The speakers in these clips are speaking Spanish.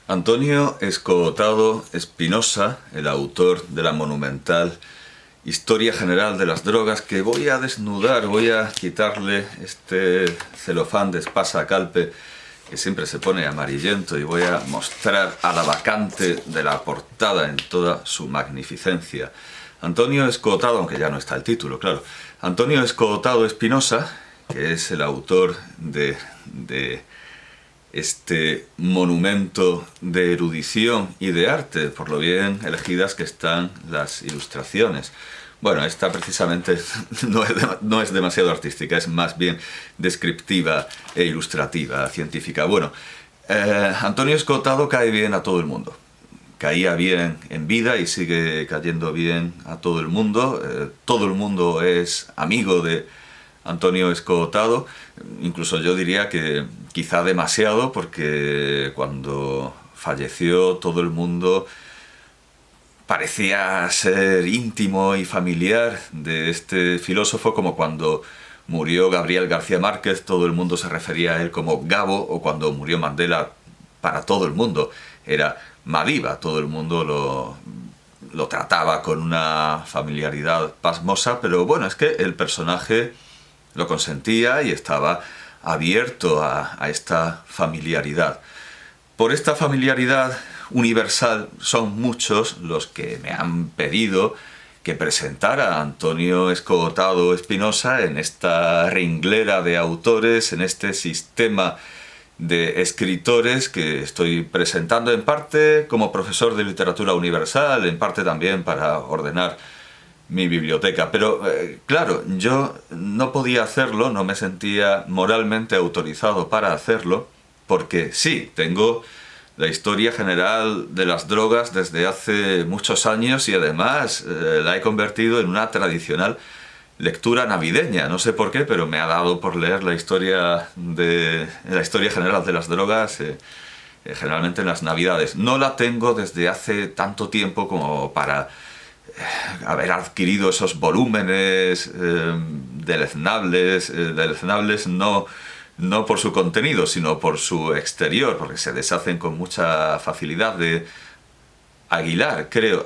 Antonio Escootado Espinosa, el autor de la monumental Historia General de las Drogas, que voy a desnudar, voy a quitarle este celofán de espasa calpe que siempre se pone amarillento, y voy a mostrar a la vacante de la portada en toda su magnificencia. Antonio Escootado, aunque ya no está el título, claro. Antonio Escootado Espinosa, que es el autor de este monumento de erudición y de arte, por lo bien elegidas que están las ilustraciones. Bueno, esta precisamente no es demasiado artística, es más bien descriptiva e ilustrativa, científica. Bueno, Antonio Escootado cae bien a todo el mundo. Caía bien en vida y sigue cayendo bien a todo el mundo. Todo el mundo es amigo de Antonio Escootado, incluso yo diría que quizá demasiado, porque cuando falleció todo el mundo parecía ser íntimo y familiar de este filósofo, como cuando murió Gabriel García Márquez, todo el mundo se refería a él como Gabo, o cuando murió Mandela, para todo el mundo era Madiba, todo el mundo lo trataba con una familiaridad pasmosa, pero bueno, es que el personaje lo consentía y estaba abierto a esta familiaridad. Por esta familiaridad universal son muchos los que me han pedido que presentara a Antonio Escootado Espinosa en esta renglera de autores, en este sistema de escritores que estoy presentando, en parte como profesor de literatura universal, en parte también para ordenar mi biblioteca. Pero claro, yo no podía hacerlo, no me sentía moralmente autorizado para hacerlo, porque sí, tengo la historia general de las drogas desde hace muchos años, y además la he convertido en una tradicional lectura navideña. No sé por qué, pero me ha dado por leer la historia general de las drogas generalmente en las Navidades. No la tengo desde hace tanto tiempo como para haber adquirido esos volúmenes deleznables no por su contenido, sino por su exterior, porque se deshacen con mucha facilidad. De Aguilar, creo,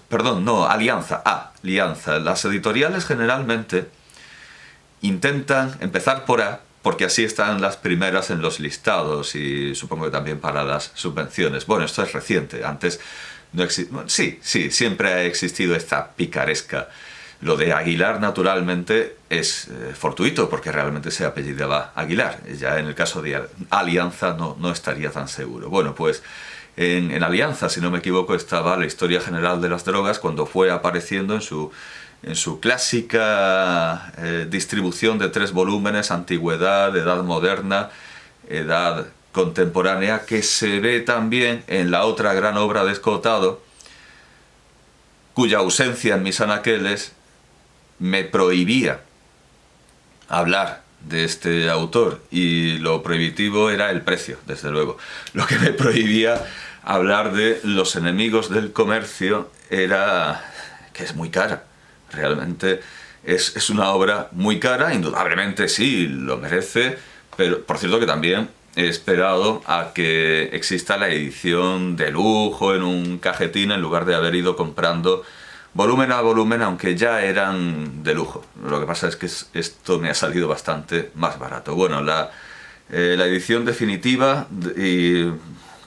perdón, no, Alianza, Alianza. Las editoriales generalmente intentan empezar por A, porque así están las primeras en los listados, y supongo que también para las subvenciones. Bueno, esto es reciente, antes no sí, siempre ha existido esta picaresca. Lo de Aguilar, naturalmente, es fortuito, porque realmente se apellidaba Aguilar. Ya en el caso de Alianza no estaría tan seguro. Bueno, pues en Alianza, si no me equivoco, estaba la Historia General de las Drogas, cuando fue apareciendo en su clásica distribución de 3 volúmenes: Antigüedad, Edad Moderna, Edad Contemporánea, que se ve también en la otra gran obra de Escootado, cuya ausencia en mis anaqueles me prohibía hablar de este autor, y lo prohibitivo era el precio, desde luego. Lo que me prohibía hablar de Los enemigos del comercio era que es muy cara. Realmente es una obra muy cara, indudablemente sí, lo merece, pero por cierto que también he esperado a que exista la edición de lujo en un cajetín, en lugar de haber ido comprando volumen a volumen, aunque ya eran de lujo. Lo que pasa es que esto me ha salido bastante más barato. Bueno, la edición definitiva y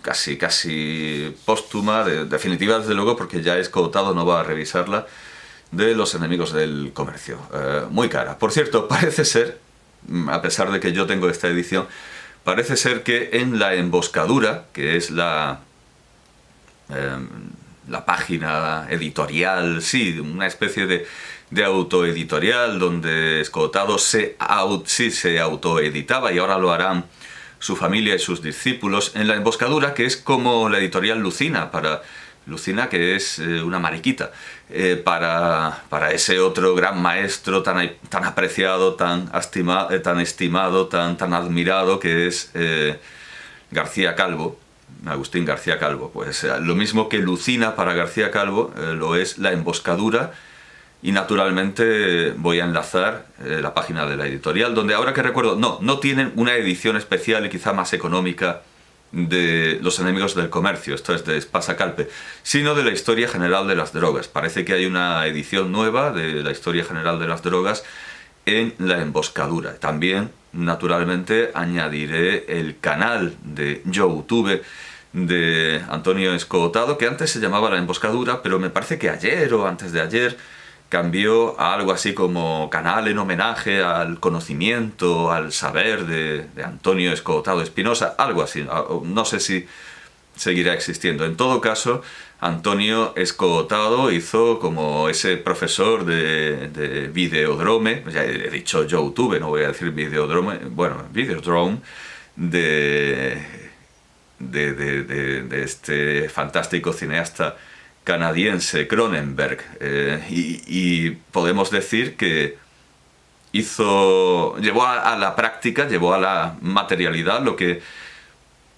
casi póstuma, definitiva desde luego, porque ya Escootado no va a revisarla, de Los enemigos del comercio. Muy cara. Por cierto, parece ser, a pesar de que yo tengo esta edición, parece ser que en la emboscadura, que es la página editorial, sí, una especie de autoeditorial, donde Escootado se autoeditaba, y ahora lo harán su familia y sus discípulos. En la emboscadura, que es como la editorial Lucina, que es una mariquita, para ese otro gran maestro tan apreciado, tan estimado, tan admirado, que es García Calvo, Agustín García Calvo. Pues lo mismo que Lucina para García Calvo, lo es la emboscadura. Y naturalmente voy a enlazar la página de la editorial, donde, ahora que recuerdo, no tienen una edición especial y quizá más económica de los enemigos del comercio, esto es de Spasa Calpe, sino de la historia general de las drogas. Parece que hay una edición nueva de la historia general de las drogas en La Emboscadura. También, naturalmente, añadiré el canal de YouTube de Antonio Escotado, que antes se llamaba La Emboscadura, pero me parece que ayer o antes de ayer cambió a algo así como canal en homenaje al conocimiento, al saber de Antonio Escotado Espinosa, algo así. No sé si seguirá existiendo. En todo caso, Antonio Escotado hizo como ese profesor de Videodrome, ya he dicho YouTube, no voy a decir Videodrome, bueno, Videodrome, de este fantástico cineasta canadiense Cronenberg, y podemos decir que llevó a la práctica, llevó a la materialidad lo que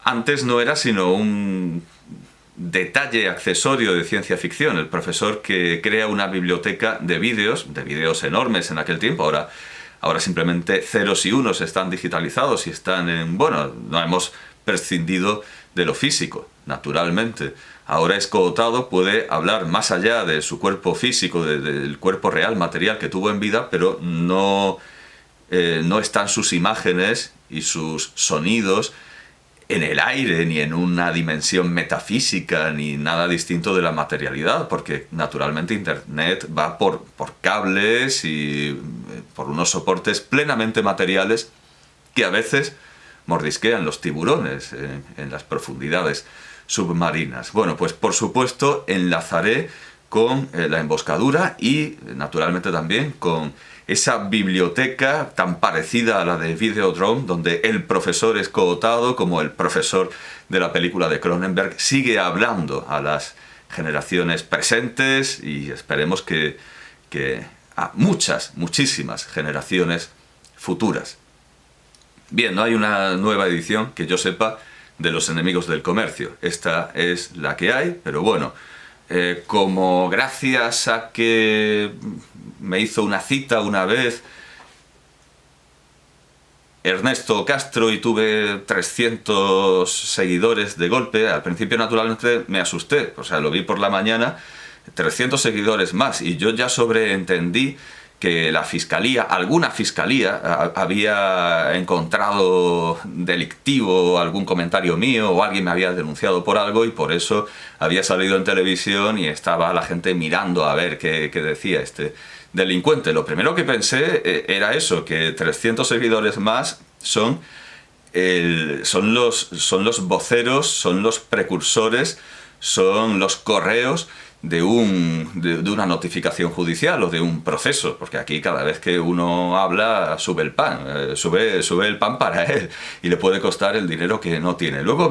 antes no era sino un detalle accesorio de ciencia ficción. El profesor que crea una biblioteca de vídeos enormes en aquel tiempo. Ahora simplemente ceros y unos están digitalizados y están en... Bueno, no hemos prescindido de lo físico, naturalmente. Ahora Escotado puede hablar más allá de su cuerpo físico, del cuerpo real, material que tuvo en vida, pero no están sus imágenes y sus sonidos en el aire, ni en una dimensión metafísica, ni nada distinto de la materialidad, porque naturalmente Internet va por cables y por unos soportes plenamente materiales que a veces mordisquean los tiburones en las profundidades submarinas. Bueno, pues por supuesto enlazaré con La Emboscadura y naturalmente también con esa biblioteca tan parecida a la de Videodrome, donde el profesor Escotado, como el profesor de la película de Cronenberg, sigue hablando a las generaciones presentes y esperemos que a muchísimas generaciones futuras. Bien, no hay una nueva edición, que yo sepa, de Los enemigos del comercio. Esta es la que hay, pero bueno, como gracias a que me hizo una cita una vez Ernesto Castro y tuve 300 seguidores de golpe, al principio naturalmente me asusté, o sea, lo vi por la mañana, 300 seguidores más, y yo ya sobreentendí que alguna fiscalía, había encontrado delictivo algún comentario mío o alguien me había denunciado por algo y por eso había salido en televisión y estaba la gente mirando a ver qué decía este delincuente. Lo primero que pensé era eso, que 300 seguidores más son los voceros, son los precursores, son los correos de una notificación judicial o de un proceso, porque aquí cada vez que uno habla sube el pan, sube el pan para él y le puede costar el dinero que no tiene. Luego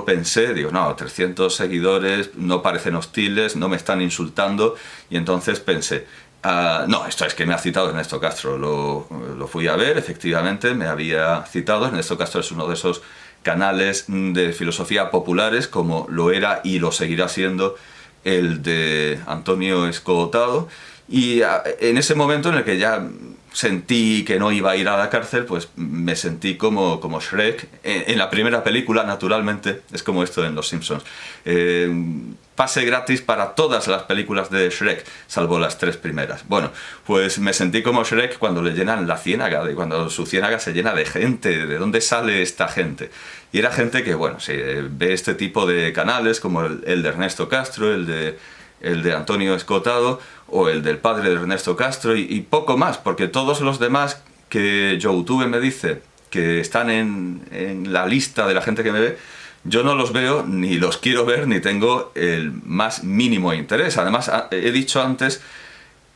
pensé, digo, no, 300 seguidores no parecen hostiles, no me están insultando, y entonces pensé, no, esto es que me ha citado Ernesto Castro, lo fui a ver, efectivamente me había citado. Ernesto Castro es uno de esos canales de filosofía populares, como lo era y lo seguirá siendo el de Antonio Escotado, y en ese momento en el que ya sentí que no iba a ir a la cárcel, pues me sentí como Shrek en la primera película, naturalmente, es como esto en Los Simpsons. Pase gratis para todas las películas de Shrek, salvo las 3 primeras. Bueno, pues me sentí como Shrek cuando le llenan la ciénaga, cuando su ciénaga se llena de gente. ¿De dónde sale esta gente? Y era gente que, bueno, sí, ve este tipo de canales, como el de Ernesto Castro, el de Antonio Escotado, o el del padre de Ernesto Castro, y poco más, porque todos los demás que YouTube me dice que están en la lista de la gente que me ve, yo no los veo, ni los quiero ver, ni tengo el más mínimo interés. Además, he dicho antes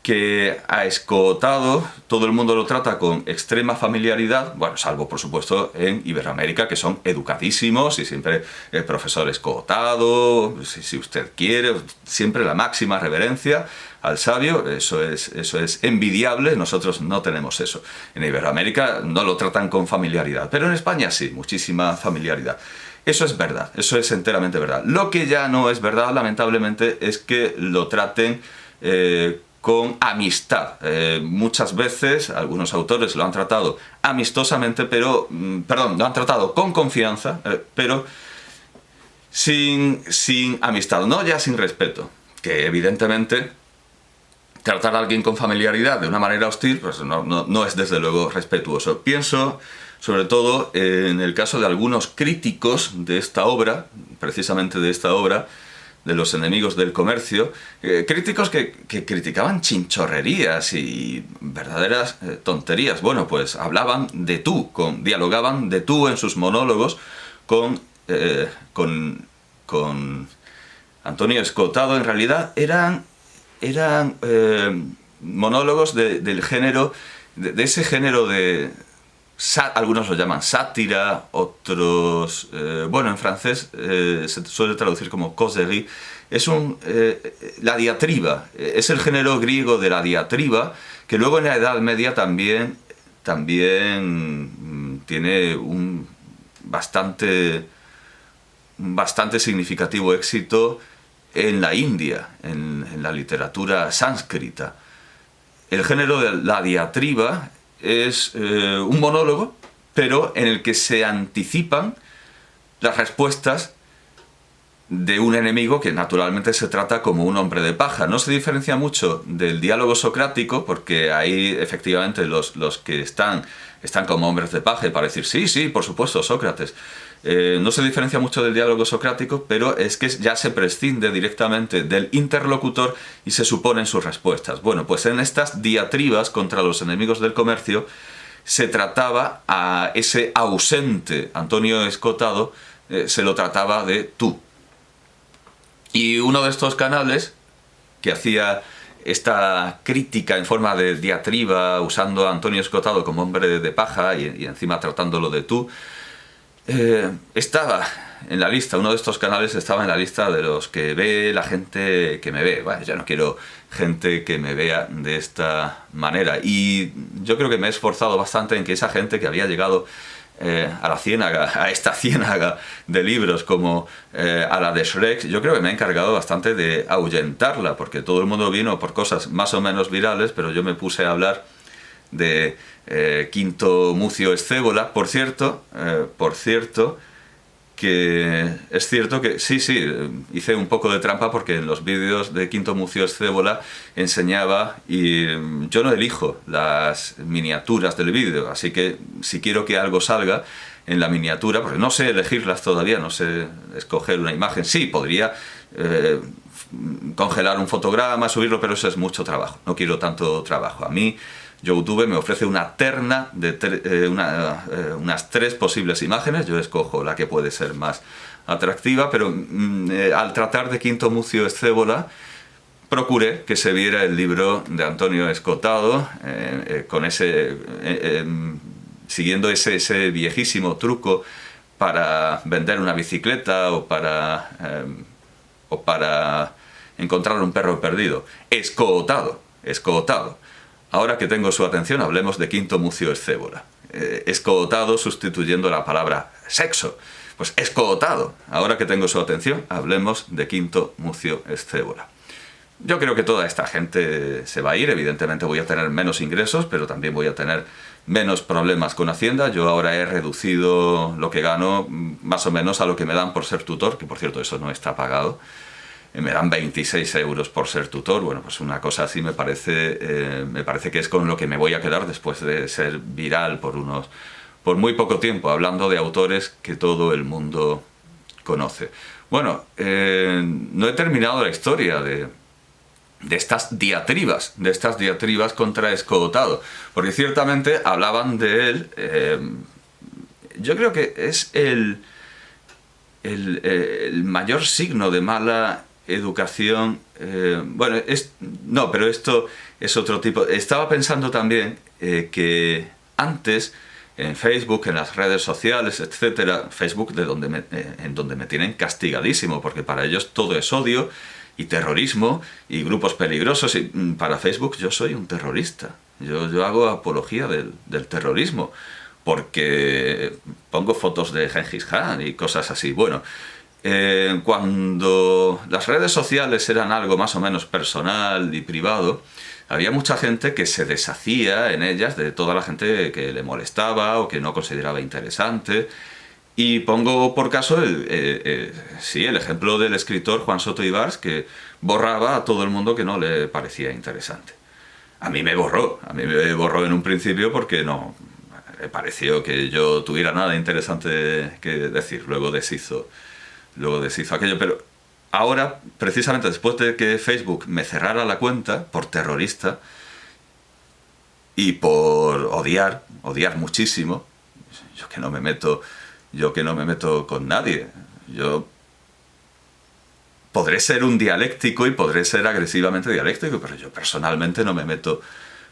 que a Escotado todo el mundo lo trata con extrema familiaridad, bueno, salvo por supuesto en Iberoamérica, que son educadísimos y siempre el profesor Escotado, si usted quiere, siempre la máxima reverencia al sabio. Eso es envidiable, nosotros no tenemos eso. En Iberoamérica no lo tratan con familiaridad, pero en España sí, muchísima familiaridad. Eso es verdad, eso es enteramente verdad. Lo que ya no es verdad, lamentablemente, es que lo traten con amistad. Muchas veces algunos autores lo han tratado amistosamente, pero, perdón, lo han tratado con confianza, pero sin amistad, no ya sin respeto, que evidentemente tratar a alguien con familiaridad de una manera hostil pues no es desde luego respetuoso. Pienso sobre todo en el caso de algunos críticos de esta obra, precisamente de esta obra, de Los enemigos del comercio, críticos que criticaban chinchorrerías y verdaderas tonterías. Bueno, pues hablaban de tú, dialogaban de tú en sus monólogos con Antonio Escotado. En realidad eran monólogos del género, de ese género de... Algunos lo llaman sátira, otros... bueno, en francés se suele traducir como causerie. Es la diatriba, es el género griego de la diatriba, que luego en la Edad Media también tiene un bastante significativo éxito en la India, en la literatura sánscrita. El género de la diatriba es un monólogo, pero en el que se anticipan las respuestas de un enemigo que naturalmente se trata como un hombre de paja. No se diferencia mucho del diálogo socrático, porque ahí efectivamente los que están como hombres de paja para decir sí, por supuesto, Sócrates. No se diferencia mucho del diálogo socrático, pero es que ya se prescinde directamente del interlocutor y se suponen sus respuestas. Bueno, pues en estas diatribas contra los enemigos del comercio se trataba a ese ausente Antonio Escotado, se lo trataba de tú. Y uno de estos canales que hacía esta crítica en forma de diatriba, usando a Antonio Escotado como hombre de paja y encima tratándolo de tú, estaba en la lista, uno de estos canales estaba en la lista de los que ve la gente que me ve. Bueno, ya no quiero gente que me vea de esta manera. Y yo creo que me he esforzado bastante en que esa gente que había llegado a la ciénaga, a esta ciénaga de libros como a la de Shrek, yo creo que me he encargado bastante de ahuyentarla, porque todo el mundo vino por cosas más o menos virales, pero yo me puse a hablar de Quinto Mucio Scévola. Por cierto, que es cierto que sí, hice un poco de trampa, porque en los vídeos de Quinto Mucio Scévola enseñaba, y yo no elijo las miniaturas del vídeo, así que si quiero que algo salga en la miniatura, porque no sé elegirlas todavía, no sé escoger una imagen, sí, podría congelar un fotograma, subirlo, pero eso es mucho trabajo, no quiero tanto trabajo. A mí YouTube me ofrece una terna de unas 3 posibles imágenes, yo escojo la que puede ser más atractiva, pero al tratar de Quinto Mucio Scévola procuré que se viera el libro de Antonio Escotado, siguiendo ese viejísimo truco para vender una bicicleta o para encontrar un perro perdido. Escotado. Ahora que tengo su atención, hablemos de Quinto Mucio Scévola. Escotado sustituyendo la palabra sexo. Pues escotado. Ahora que tengo su atención, hablemos de Quinto Mucio Scévola. Yo creo que toda esta gente se va a ir. Evidentemente voy a tener menos ingresos, pero también voy a tener menos problemas con Hacienda. Yo ahora he reducido lo que gano más o menos a lo que me dan por ser tutor, que por cierto eso no está pagado. Me dan 26 euros por ser tutor. Bueno, pues una cosa así me parece que es con lo que me voy a quedar después de ser viral por muy poco tiempo, hablando de autores que todo el mundo conoce. Bueno, no he terminado la historia de estas diatribas contra Escotado, porque ciertamente hablaban de él. Yo creo que es el mayor signo de mala educación. No, pero esto es otro tipo. Estaba pensando también que antes en Facebook, en las redes sociales, etcétera, Facebook en donde me tienen castigadísimo, porque para ellos todo es odio y terrorismo y grupos peligrosos, y para Facebook yo soy un terrorista. Yo hago apología del terrorismo, porque pongo fotos de Gengis Khan y cosas así. Bueno, Cuando las redes sociales eran algo más o menos personal y privado, había mucha gente que se deshacía en ellas de toda la gente que le molestaba o que no consideraba interesante. Y pongo por caso sí, el ejemplo del escritor Juan Soto Ibars, que borraba a todo el mundo que no le parecía interesante. A mí me borró en un principio porque no me pareció que yo tuviera nada interesante que decir. Luego deshizo aquello, pero ahora, precisamente después de que Facebook me cerrara la cuenta por terrorista y por odiar muchísimo, yo que no me meto con nadie. Yo podré ser un dialéctico y podré ser agresivamente dialéctico, pero yo personalmente no me meto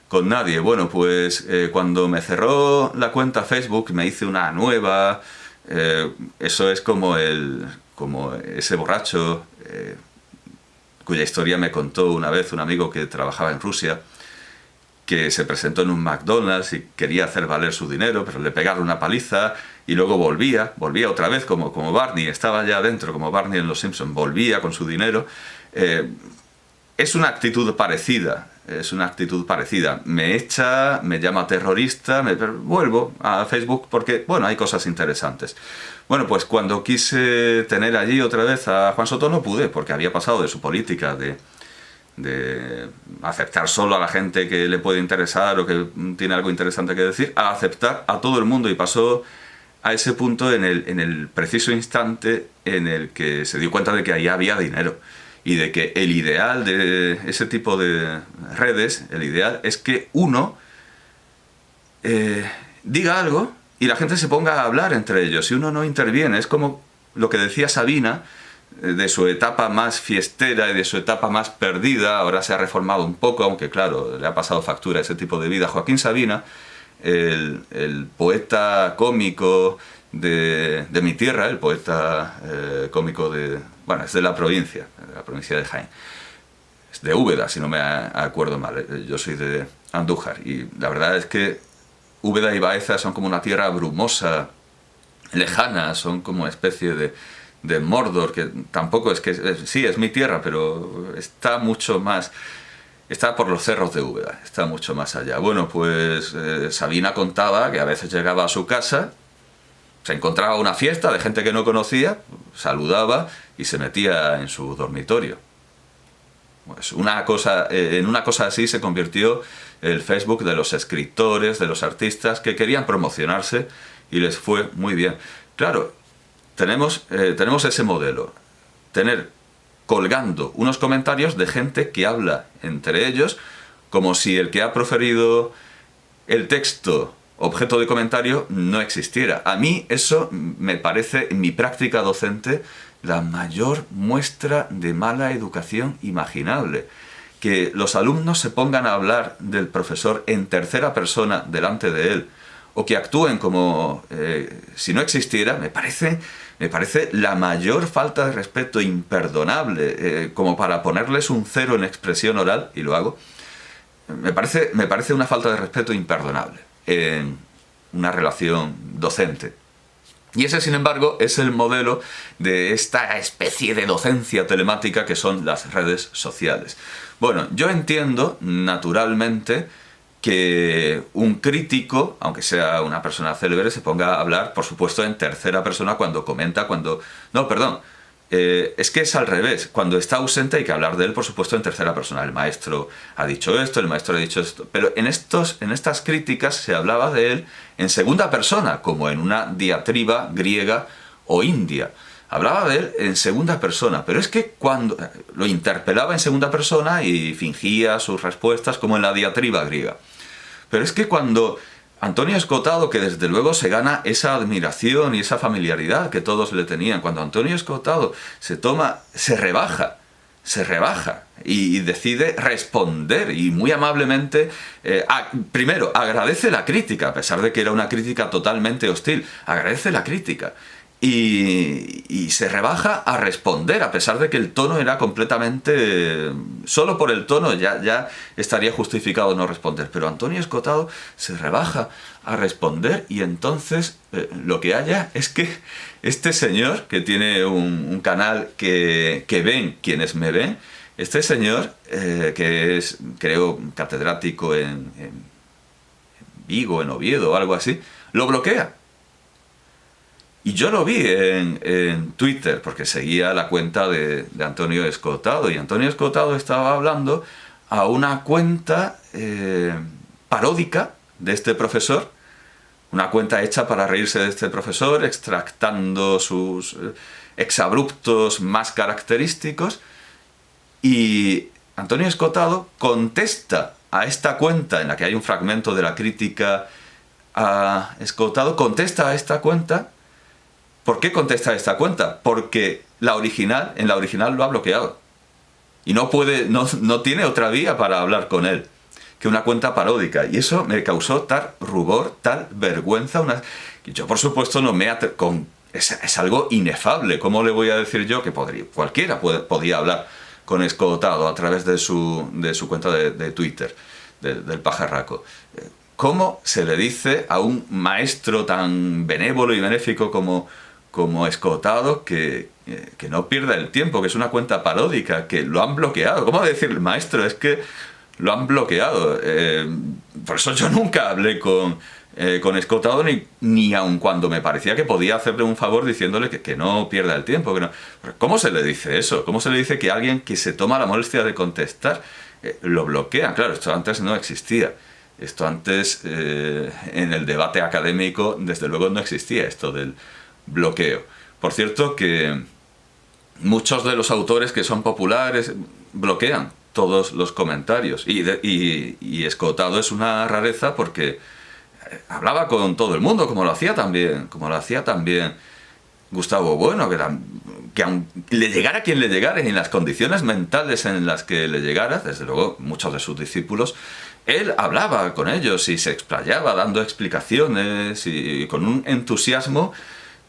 con nadie. Bueno, pues cuando me cerró la cuenta Facebook me hice una nueva. Eso es como ese borracho cuya historia me contó una vez un amigo que trabajaba en Rusia, que se presentó en un McDonald's y quería hacer valer su dinero, pero le pegaron una paliza y luego volvía otra vez como Barney, estaba ya adentro como Barney en Los Simpson, volvía con su dinero. Es una actitud parecida. Me llama terrorista, vuelvo a Facebook porque, bueno, hay cosas interesantes. Bueno, pues cuando quise tener allí otra vez a Juan Soto no pude, porque había pasado de su política de aceptar solo a la gente que le puede interesar o que tiene algo interesante que decir, a aceptar a todo el mundo, y pasó a ese punto en el preciso instante en el que se dio cuenta de que ahí había dinero. Y de que el ideal de ese tipo de redes, el ideal es que uno diga algo y la gente se ponga a hablar entre ellos. Si uno no interviene, es como lo que decía Sabina, de su etapa más fiestera y de su etapa más perdida. Ahora se ha reformado un poco, aunque claro, le ha pasado factura a ese tipo de vida. Joaquín Sabina, el poeta cómico de mi tierra, el poeta cómico bueno, es de la provincia de Jaén. Es de Úbeda, si no me acuerdo mal. Yo soy de Andújar y la verdad es que Úbeda y Baeza son como una tierra brumosa, lejana, son como una especie de Mordor, que tampoco es que... Sí, es mi tierra, pero está mucho más... Está por los cerros de Úbeda, está mucho más allá. Bueno, pues Sabina contaba que a veces llegaba a su casa, se encontraba una fiesta de gente que no conocía, saludaba y se metía en su dormitorio. Pues en una cosa así se convirtió el Facebook de los escritores, de los artistas que querían promocionarse y les fue muy bien. Claro, tenemos ese modelo, tener colgando unos comentarios de gente que habla entre ellos como si el que ha proferido el texto objeto de comentario no existiera. A mí eso me parece, en mi práctica docente, la mayor muestra de mala educación imaginable. Que los alumnos se pongan a hablar del profesor en tercera persona delante de él, o que actúen como si no existiera, me parece la mayor falta de respeto imperdonable, como para ponerles un 0 en expresión oral, y lo hago. Me parece una falta de respeto imperdonable en una relación docente. Y ese, sin embargo, es el modelo de esta especie de docencia telemática que son las redes sociales. Bueno, yo entiendo, naturalmente, que un crítico, aunque sea una persona célebre, se ponga a hablar, por supuesto, en tercera persona cuando comenta, cuando... No, perdón, es que es al revés. Cuando está ausente hay que hablar de él, por supuesto, en tercera persona. El maestro ha dicho esto, el maestro ha dicho esto. Pero en estas críticas se hablaba de él en segunda persona, como en una diatriba griega o india. Hablaba de él en segunda persona, pero es que cuando lo interpelaba en segunda persona y fingía sus respuestas como en la diatriba griega. Pero es que cuando Antonio Escotado, que desde luego se gana esa admiración y esa familiaridad que todos le tenían, cuando Antonio Escotado se rebaja y decide responder y muy amablemente, primero agradece la crítica, a pesar de que era una crítica totalmente hostil, agradece la crítica y se rebaja a responder, a pesar de que el tono era completamente... Solo por el tono ya estaría justificado no responder, pero Antonio Escotado se rebaja a responder y entonces lo que haya es que este señor, que tiene un canal que ven quienes me ven, este señor, que es, creo, catedrático en Vigo, en Oviedo o algo así, lo bloquea. Y yo lo vi en Twitter, porque seguía la cuenta de Antonio Escotado, y Antonio Escotado estaba hablando a una cuenta paródica de este profesor, una cuenta hecha para reírse de este profesor, extractando sus exabruptos más característicos, y Antonio Escotado contesta a esta cuenta, en la que hay un fragmento de la crítica a Escotado, contesta a esta cuenta. ¿Por qué contesta esta cuenta? Porque en la original lo ha bloqueado. Y no tiene otra vía para hablar con él que una cuenta paródica. Y eso me causó tal rubor, tal vergüenza. Yo, por supuesto, no me es algo inefable. ¿Cómo le voy a decir yo que cualquiera podía hablar con Escotado a través de su cuenta de Twitter, del pajarraco? ¿Cómo se le dice a un maestro tan benévolo y benéfico como Escotado que no pierda el tiempo, que es una cuenta paródica, que lo han bloqueado? ¿Cómo decir, maestro, es que lo han bloqueado? Por eso yo nunca hablé con Escotado, ni aun cuando me parecía que podía hacerle un favor diciéndole que no pierda el tiempo. Que no. ¿Cómo se le dice eso? ¿Cómo se le dice que alguien que se toma la molestia de contestar lo bloquea? Claro, esto antes no existía. Esto antes, en el debate académico, desde luego no existía esto del bloqueo. Por cierto que muchos de los autores que son populares bloquean todos los comentarios, y Escotado es una rareza porque hablaba con todo el mundo, como lo hacía también Gustavo Bueno, que aun le llegara quien le llegara y en las condiciones mentales en las que le llegara, desde luego muchos de sus discípulos, él hablaba con ellos y se explayaba dando explicaciones y con un entusiasmo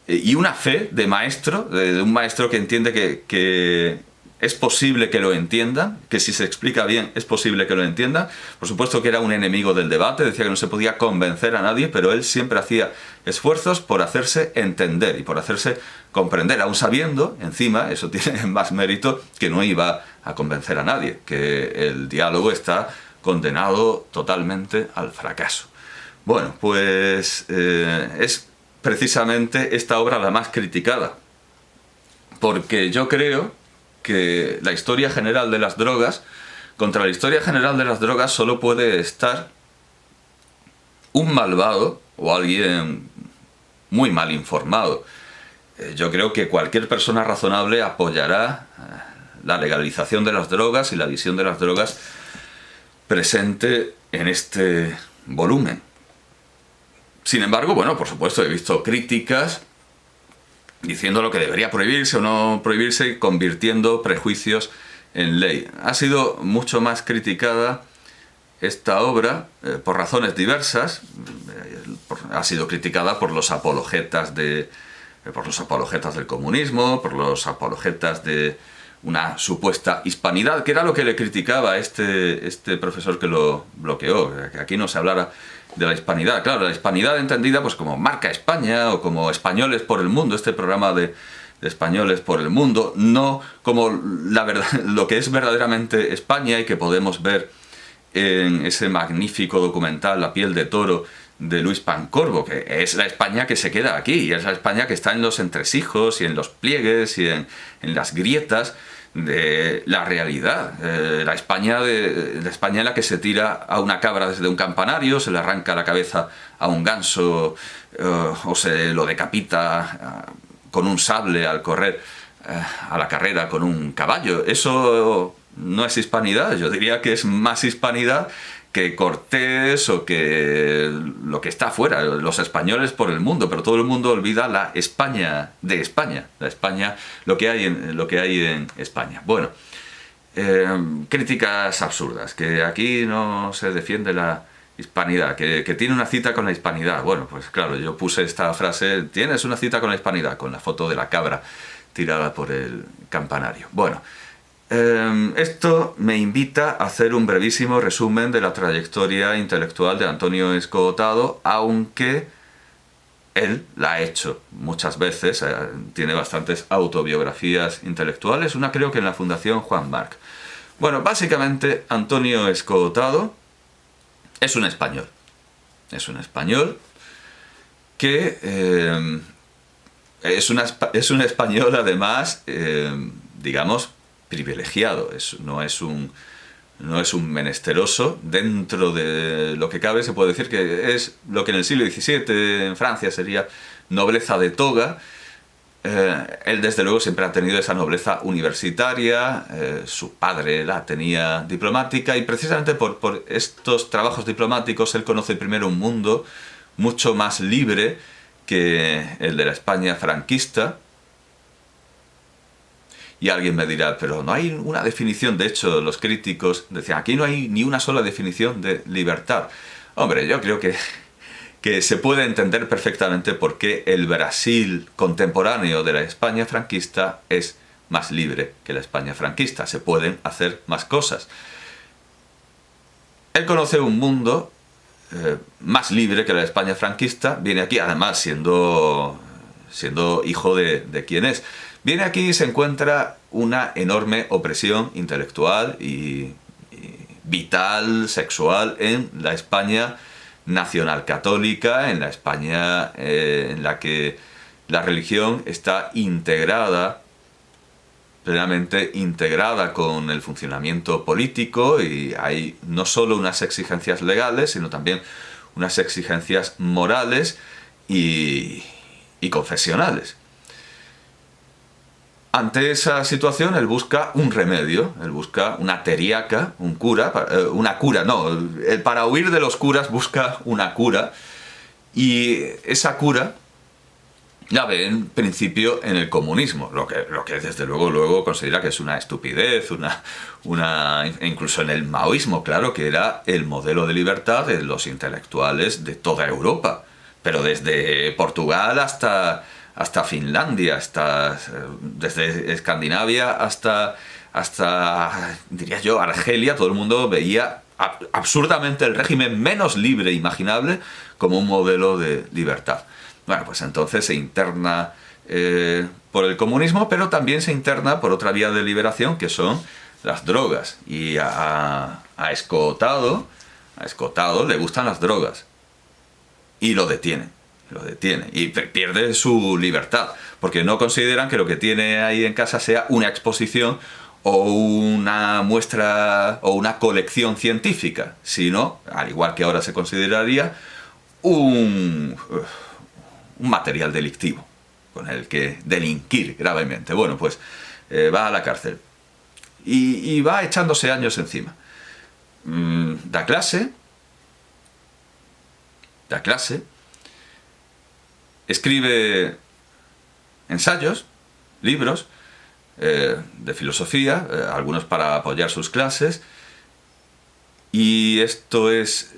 y una fe de maestro, de un maestro que entiende que es posible que lo entiendan, que si se explica bien es posible que lo entiendan. Por supuesto que era un enemigo del debate, decía que no se podía convencer a nadie, pero él siempre hacía esfuerzos por hacerse entender y por hacerse comprender, aun sabiendo, encima, eso tiene más mérito, que no iba a convencer a nadie, que el diálogo está condenado totalmente al fracaso. Bueno, pues es precisamente esta obra la más criticada, porque yo creo que la historia general de las drogas, contra la historia general de las drogas solo puede estar un malvado o alguien muy mal informado. Yo creo que cualquier persona razonable apoyará la legalización de las drogas y la visión de las drogas presente en este volumen. Sin embargo, bueno, por supuesto, he visto críticas diciendo lo que debería prohibirse o no prohibirse, convirtiendo prejuicios en ley. Ha sido mucho más criticada esta obra por razones diversas. Ha sido criticada por los apologetas del comunismo, por los apologetas de una supuesta hispanidad, que era lo que le criticaba este profesor que lo bloqueó, que aquí no se hablara de la hispanidad. Claro, la hispanidad entendida pues como Marca España o como Españoles por el Mundo, este programa de Españoles por el Mundo, no como lo que es verdaderamente España y que podemos ver en ese magnífico documental La piel de toro de Luis Pancorbo, que es la España que se queda aquí, y es la España que está en los entresijos y en los pliegues y en las grietas de la realidad. La España en la que se tira a una cabra desde un campanario, se le arranca la cabeza a un ganso o se lo decapita con un sable al correr a la carrera con un caballo. Eso no es hispanidad. Yo diría que es más hispanidad que Cortés o que lo que está afuera, los españoles por el mundo, pero todo el mundo olvida la España de España, la España, lo que hay en España. Bueno, críticas absurdas, que aquí no se defiende la Hispanidad, que tiene una cita con la hispanidad. Bueno, pues claro, yo puse esta frase, tienes una cita con la hispanidad, con la foto de la cabra tirada por el campanario. Bueno, esto me invita a hacer un brevísimo resumen de la trayectoria intelectual de Antonio Escotado, aunque él la ha hecho muchas veces, tiene bastantes autobiografías intelectuales, una creo que en la Fundación Juan Marc. Bueno, básicamente Antonio Escotado es un español. Es un español que es un español además, digamos, privilegiado. No es un menesteroso. Dentro de lo que cabe se puede decir que es lo que en el siglo XVII en Francia sería nobleza de toga. Él desde luego siempre ha tenido esa nobleza universitaria, su padre la tenía diplomática y precisamente por estos trabajos diplomáticos él conoce primero un mundo mucho más libre que el de la España franquista. Y alguien me dirá, pero no hay una definición, de hecho los críticos decían, aquí no hay ni una sola definición de libertad. Hombre, yo creo que se puede entender perfectamente por qué el Brasil contemporáneo de la España franquista es más libre que la España franquista. Se pueden hacer más cosas. Él conoce un mundo más libre que la España franquista. Viene aquí, además, siendo hijo de quien es. Viene aquí y se encuentra una enorme opresión intelectual y vital, sexual, en la España nacional católica, en la España en la que la religión está integrada, plenamente integrada con el funcionamiento político, y hay no solo unas exigencias legales, sino también unas exigencias morales y confesionales. Ante esa situación él busca un remedio, él busca una teriaca, un cura, para huir de los curas busca una cura, y esa cura la ve en principio en el comunismo, lo que desde luego considera que es una estupidez, incluso en el maoísmo, claro, que era el modelo de libertad de los intelectuales de toda Europa, pero desde Portugal hasta Finlandia, desde Escandinavia hasta, diría yo, Argelia, todo el mundo veía absurdamente el régimen menos libre imaginable como un modelo de libertad. Bueno, pues entonces se interna por el comunismo, pero también se interna por otra vía de liberación, que son las drogas. Y a Escotado le gustan las drogas. Y lo detiene y pierde su libertad, porque no consideran que lo que tiene ahí en casa sea una exposición o una muestra o una colección científica, sino, al igual que ahora se consideraría, un material delictivo con el que delinquir gravemente. Bueno, pues va a la cárcel y va echándose años encima. Da clase, escribe ensayos, libros de filosofía, algunos para apoyar sus clases, y esto es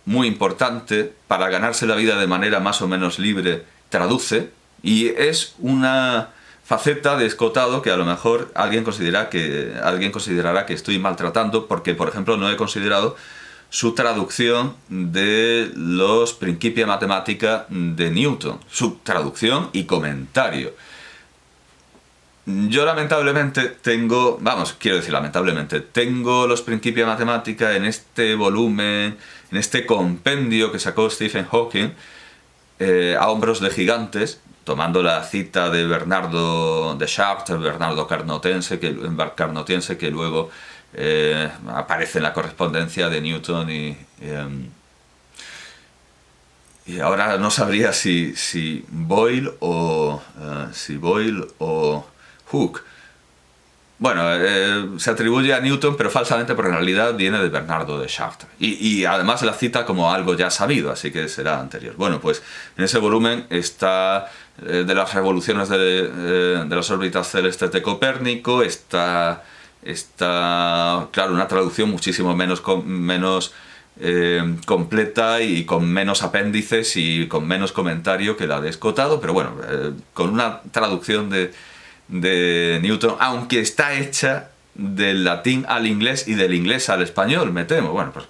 muy importante para ganarse la vida de manera más o menos libre. Traduce, y es una faceta de Escotado que a lo mejor alguien considerará que estoy maltratando, porque por ejemplo no he considerado su traducción de los Principia Mathematica de Newton, su traducción y comentario. Yo lamentablemente tengo los Principia Mathematica en este volumen, en este compendio que sacó Stephen Hawking, a hombros de gigantes, tomando la cita de Bernardo de Chartres, Bernardo Carnotense, que luego aparece en la correspondencia de Newton y ahora no sabría si Boyle o Hooke. Bueno, se atribuye a Newton, pero falsamente, porque en realidad viene de Bernardo de Chartres. Y además la cita como algo ya sabido, así que será anterior. Bueno, pues en ese volumen está de las revoluciones de las órbitas celestes de Copérnico, está claro, una traducción muchísimo menos completa y con menos apéndices y con menos comentario que la de Escotado, pero bueno, con una traducción de Newton, aunque está hecha del latín al inglés y del inglés al español, me temo. Bueno, pues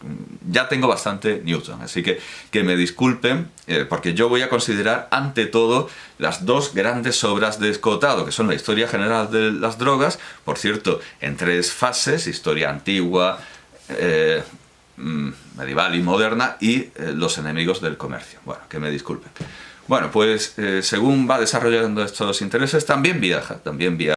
ya tengo bastante Newton, así que me disculpen, porque yo voy a considerar ante todo las dos grandes obras de Escotado, que son la Historia General de las Drogas, por cierto, en tres fases: historia antigua, medieval y moderna, y los enemigos del comercio. Bueno, que me disculpen. Bueno, pues según va desarrollando estos intereses, también viaja